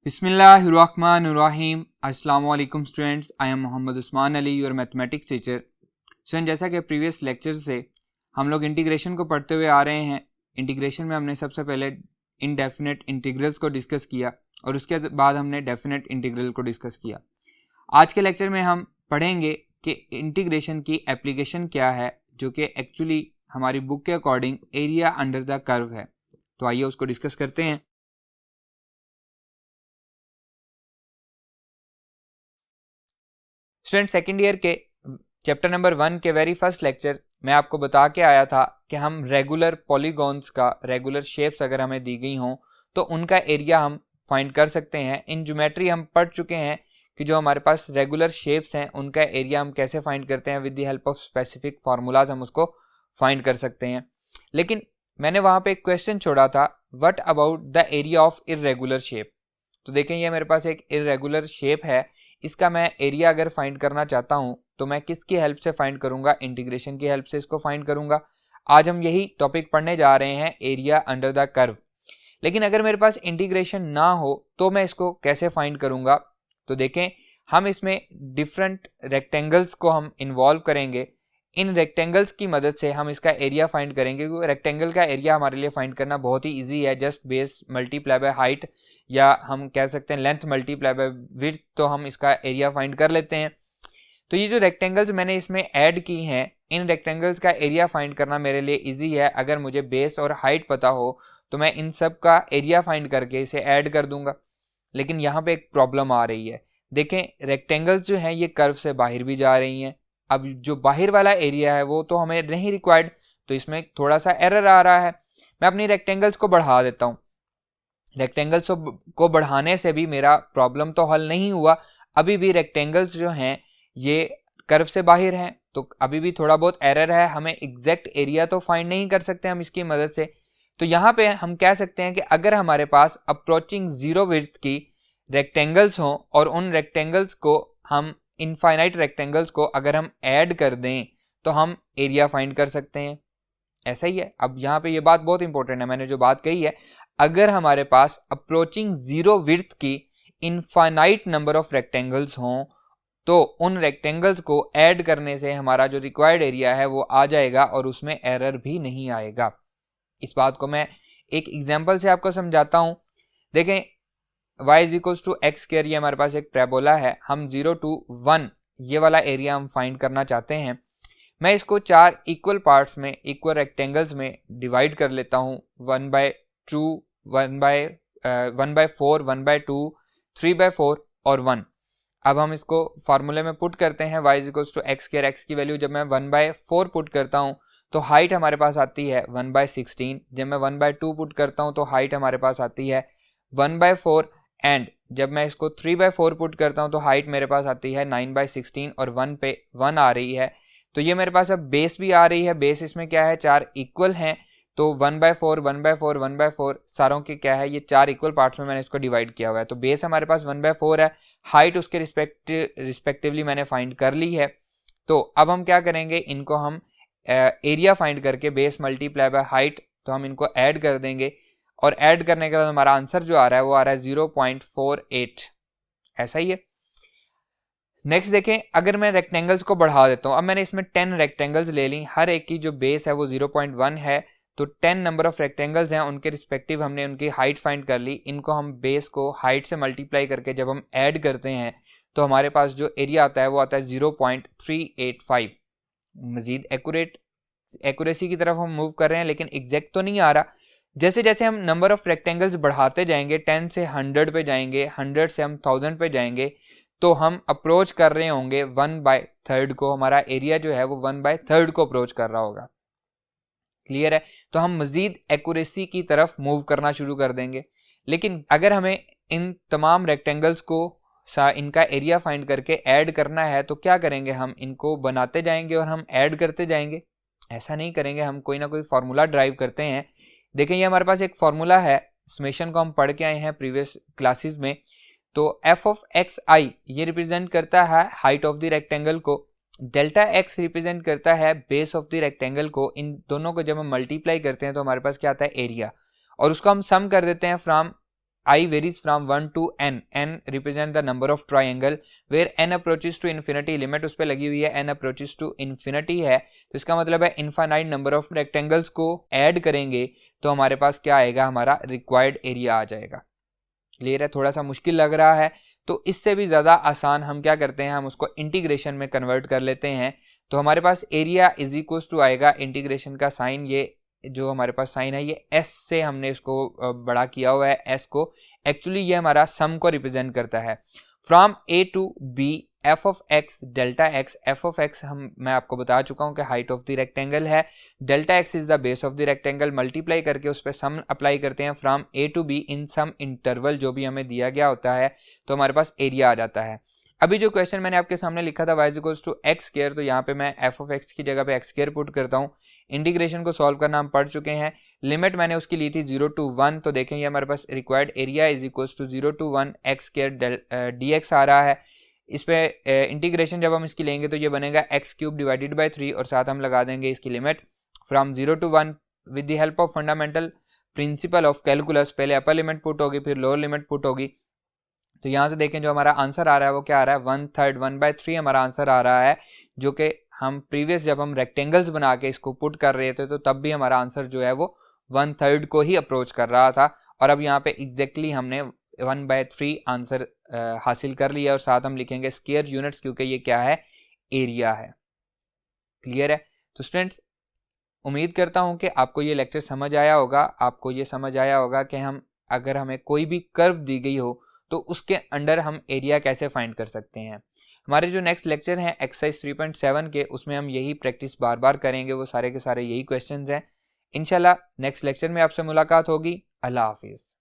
बिस्मिल्लाहिर्रहमानिर्रहीम। अस्सलाम वालेकुम students, I am Mohammad Usman Ali, your mathematics teacher. Student, जैसा कि प्रीवियस लेक्चर से हम लोग इंटीग्रेशन को पढ़ते हुए आ रहे हैं। इंटीग्रेशन में हमने सबसे पहले इनडेफिनेट इंटीग्रल्स को डिस्कस किया और उसके बाद हमने डेफिनेट इंटीग्रल को डिस्कस किया। आज के लेक्चर में हम पढ़ेंगे कि इंटीग्रेशन की एप्लीकेशन क्या है, जो कि एक्चुअली हमारी बुक के according area under the curve है। तो आइए उसको डिस्कस करते हैं। स्टूडेंट, सेकेंड ईयर के चैप्टर नंबर 1 के वेरी फर्स्ट लेक्चर में आपको बता के आया था कि हम रेगुलर पॉलीगॉन्स का, रेगुलर शेप्स अगर हमें दी गई हों तो उनका एरिया हम फाइंड कर सकते हैं। इन ज्योमेट्री हम पढ़ चुके हैं कि जो हमारे पास रेगुलर शेप्स हैं उनका एरिया हम कैसे फाइंड करते हैं। With the help of specific formulas हम उसको फाइंड कर सकते हैं। लेकिन मैंने वहाँ पे एक क्वेश्चन छोड़ा था, what about the area of irregular shape. तो देखें, ये मेरे पास एक इर्रेगुलर शेप है, इसका मैं एरिया अगर फाइंड करना चाहता हूं तो मैं किसकी हेल्प से फाइंड करूंगा? इंटीग्रेशन की हेल्प से इसको फाइंड करूंगा। आज हम यही टॉपिक पढ़ने जा रहे हैं, एरिया अंडर द कर्व। लेकिन अगर मेरे पास इंटीग्रेशन ना हो तो मैं इसको कैसे फाइंड करूंगा? तो देखें, हम इसमें डिफरेंट रेक्टेंगल्स को हम इन्वॉल्व करेंगे। इन रेक्टेंगल्स की मदद से हम इसका एरिया फाइंड करेंगे, क्योंकि रेक्टेंगल का एरिया हमारे लिए फाइंड करना बहुत ही इजी है। Just base multiply by height, या हम कह सकते हैं लेंथ मल्टीप्लाई बाय विड्थ, तो हम इसका एरिया फाइंड कर लेते हैं। तो ये जो रेक्टेंगल्स मैंने इसमें ऐड की हैं, इन रेक्टेंगल्स का एरिया फाइंड करना मेरे लिए इजी है। अगर मुझे बेस और हाइट पता हो तो मैं इन सब का एरिया फाइंड करके इसे ऐड कर दूंगा। लेकिन यहाँ पे एक प्रॉब्लम आ रही है। देखें, रेक्टेंगल्स जो हैं ये कर्व से बाहर भी जा रही हैं। अब जो बाहर वाला एरिया है वो तो हमें नहीं रिक्वायर्ड, तो इसमें थोड़ा सा एरर आ रहा है। मैं अपनी रेक्टेंगल्स को बढ़ा देता हूँ। रेक्टेंगल्स को बढ़ाने से भी मेरा प्रॉब्लम तो हल नहीं हुआ। अभी भी रेक्टेंगल्स जो हैं ये कर्व से बाहर हैं, तो अभी भी थोड़ा बहुत एरर है। हमें एग्जैक्ट एरिया तो फाइंड नहीं कर सकते हम इसकी मदद से। तो यहाँ पे हम कह सकते हैं कि अगर हमारे पास अप्रोचिंग जीरो विड्थ की रेक्टेंगल्स हों और उन रेक्टेंगल्स को हम इनफाइनाइट रेक्टेंगल्स को अगर हम ऐड कर दें तो हम एरिया फाइंड कर सकते हैं। ऐसा ही है। अब यहाँ पे ये बात बहुत इंपॉर्टेंट है, मैंने जो बात कही है, अगर हमारे पास अप्रोचिंग जीरो विड्थ की इनफाइनाइट नंबर ऑफ रेक्टेंगल्स हों तो उन रेक्टेंगल्स को ऐड करने से हमारा जो रिक्वायर्ड एरिया है वो आ जाएगा और उसमें एरर भी नहीं आएगा। इस बात को मैं एक एग्जाम्पल से आपको समझाता हूं। देखें, y is equals to x square, ये हमारे पास एक पैराबोला है। हम 0 to 1 ये वाला एरिया हम फाइंड करना चाहते हैं। मैं इसको 4 इक्वल पार्ट्स में, इक्वल रेक्टेंगल्स में डिवाइड कर लेता हूँ। 1/2, 1/4, 1/2, 3/4 और 1। अब हम इसको फार्मूले में पुट करते हैं। y is equals to x square, x की वैल्यू जब मैं 1/4 पुट करता हूँ तो हाइट हमारे पास आती है 1/16। जब मैं 1/2 पुट करता हूँ तो हाइट हमारे पास आती है 1/4, एंड जब मैं इसको 3/4 पुट करता हूँ तो हाइट मेरे पास आती है 9/16 और 1 पे 1 आ रही है। तो ये मेरे पास अब बेस भी आ रही है। बेस इसमें क्या है, 4 इक्वल हैं, तो 1/4, 1/4, 1/4 सारों के क्या है, ये 4 इक्वल पार्ट्स में मैंने इसको डिवाइड किया हुआ है। तो बेस हमारे पास 1/4 है, हाइट उसके रिस्पेक्टिवली मैंने फाइंड कर ली है। तो अब हम क्या करेंगे, इनको हम एरिया फाइंड करके बेस मल्टीप्लाई बाय हाइट, तो हम इनको ऐड कर देंगे और ऐड करने के बाद हमारा आंसर जो आ रहा है वो आ रहा है 0.48। ऐसा ही है। नेक्स्ट देखें, अगर मैं रेक्टेंगल्स को बढ़ा देता हूँ, अब मैंने इसमें 10 रेक्टेंगल्स ले ली, हर एक की जो बेस है वो 0.1 है, तो 10 नंबर ऑफ रेक्टेंगल्स हैं, उनके रिस्पेक्टिव हमने उनकी हाइट फाइंड कर ली। इनको हम बेस को हाइट से मल्टीप्लाई करके जब हम ऐड करते हैं तो हमारे पास जो एरिया आता है वो आता है 0.385। मजीद एक्यूरेसी की तरफ हम मूव कर रहे हैं, लेकिन एग्जैक्ट तो नहीं आ रहा। जैसे जैसे हम नंबर ऑफ रेक्टेंगल्स बढ़ाते जाएंगे, 10 से 100 पे जाएंगे, 100 से हम 1000 पे जाएंगे, तो हम अप्रोच कर रहे होंगे 1/3 को। हमारा एरिया जो है वो 1/3 को अप्रोच कर रहा होगा। क्लियर है? तो हम मजीद एक्यूरेसी की तरफ मूव करना शुरू कर देंगे। लेकिन अगर हमें इन तमाम रेक्टेंगल्स को इनका एरिया फाइंड करके ऐड करना है तो क्या करेंगे, हम इनको बनाते जाएंगे और हम ऐड करते जाएंगे। ऐसा नहीं करेंगे, हम कोई ना कोई फार्मूला ड्राइव करते हैं। देखें, ये हमारे पास एक फार्मूला है, समेशन को हम पढ़ के आए हैं प्रीवियस क्लासेस में। तो f ऑफ एक्स आई ये रिप्रेजेंट करता है हाइट ऑफ द रेक्टेंगल को, डेल्टा x रिप्रेजेंट करता है बेस ऑफ द रेक्टेंगल को। इन दोनों को जब हम मल्टीप्लाई करते हैं तो हमारे पास क्या आता है, एरिया, और उसको हम सम कर देते हैं from I varies from 1 to n. n represent the number of triangle where n approaches to infinity. Limit उस पर लगी हुई है, n approaches to infinity है, तो इसका मतलब है इनफाइनाइट नंबर ऑफ रेक्टेंगल्स को ऐड करेंगे तो हमारे पास क्या आएगा, हमारा रिक्वायर्ड एरिया आ जाएगा। क्लियर है? थोड़ा सा मुश्किल लग रहा है तो इससे भी ज़्यादा आसान हम क्या करते हैं, हम उसको इंटीग्रेशन में कन्वर्ट कर लेते हैं। तो हमारे पास एरिया इज इक्वल टू आएगा, इंटीग्रेशन का साइन, ये जो हमारे पास साइन है ये s से हमने इसको बड़ा किया हुआ है, s को। एक्चुअली ये हमारा सम को रिप्रेजेंट करता है। From a to b f of x delta x, f of x मैं आपको बता चुका हूँ कि हाइट ऑफ द रेक्टेंगल है, delta x is the base of the rectangle, multiply करके उस पर सम अप्लाई करते हैं from a to b in some interval जो भी हमें दिया गया होता है, तो हमारे पास एरिया आ जाता है। अभी जो क्वेश्चन मैंने आपके सामने लिखा था y equals to x square, तो यहाँ पे मैं f ऑफ x की जगह पे एक्स स्क्वायर पुट करता हूँ। इंटीग्रेशन को सॉल्व करना हम पढ़ चुके हैं। लिमिट मैंने उसकी ली थी 0 to 1, तो देखेंगे हमारे पास required area is equals to 0 to 1 x square dx आ रहा है। इस पे इंटीग्रेशन जब हम इसकी लेंगे तो ये बनेगा एक्स क्यूब डिवाइडेड बाई 3 और साथ हम लगा देंगे इसकी limit from 0 to 1 with the help of fundamental principle of calculus. पहले अपर लिमिट पुट होगी फिर लोअर लिमिट पुट होगी। तो यहाँ से देखें जो हमारा आंसर आ रहा है वो क्या आ रहा है, 1/3 1/3 हमारा आंसर आ रहा है, जो कि हम प्रीवियस जब हम रेक्टेंगल्स बना के इसको पुट कर रहे थे तो तब भी हमारा आंसर जो है वो 1/3 को ही अप्रोच कर रहा था। और अब यहाँ पे एग्जैक्टली हमने 1/3 आंसर हासिल कर लिया और साथ हम लिखेंगे स्क्वायर यूनिट्स, क्योंकि ये क्या है, एरिया है। क्लियर है? तो स्टूडेंट्स उम्मीद करता हूँ कि आपको ये लेक्चर समझ आया होगा। आपको ये समझ आया होगा कि हम अगर हमें कोई भी कर्व दी गई हो तो उसके अंडर हम एरिया कैसे फाइंड कर सकते हैं। हमारे जो नेक्स्ट लेक्चर हैं एक्सरसाइज 3.7 के, उसमें हम यही प्रैक्टिस बार बार करेंगे, वो सारे के सारे यही क्वेश्चंस हैं। इंशाल्लाह नेक्स्ट लेक्चर में आपसे मुलाकात होगी। अल्लाह हाफिज़।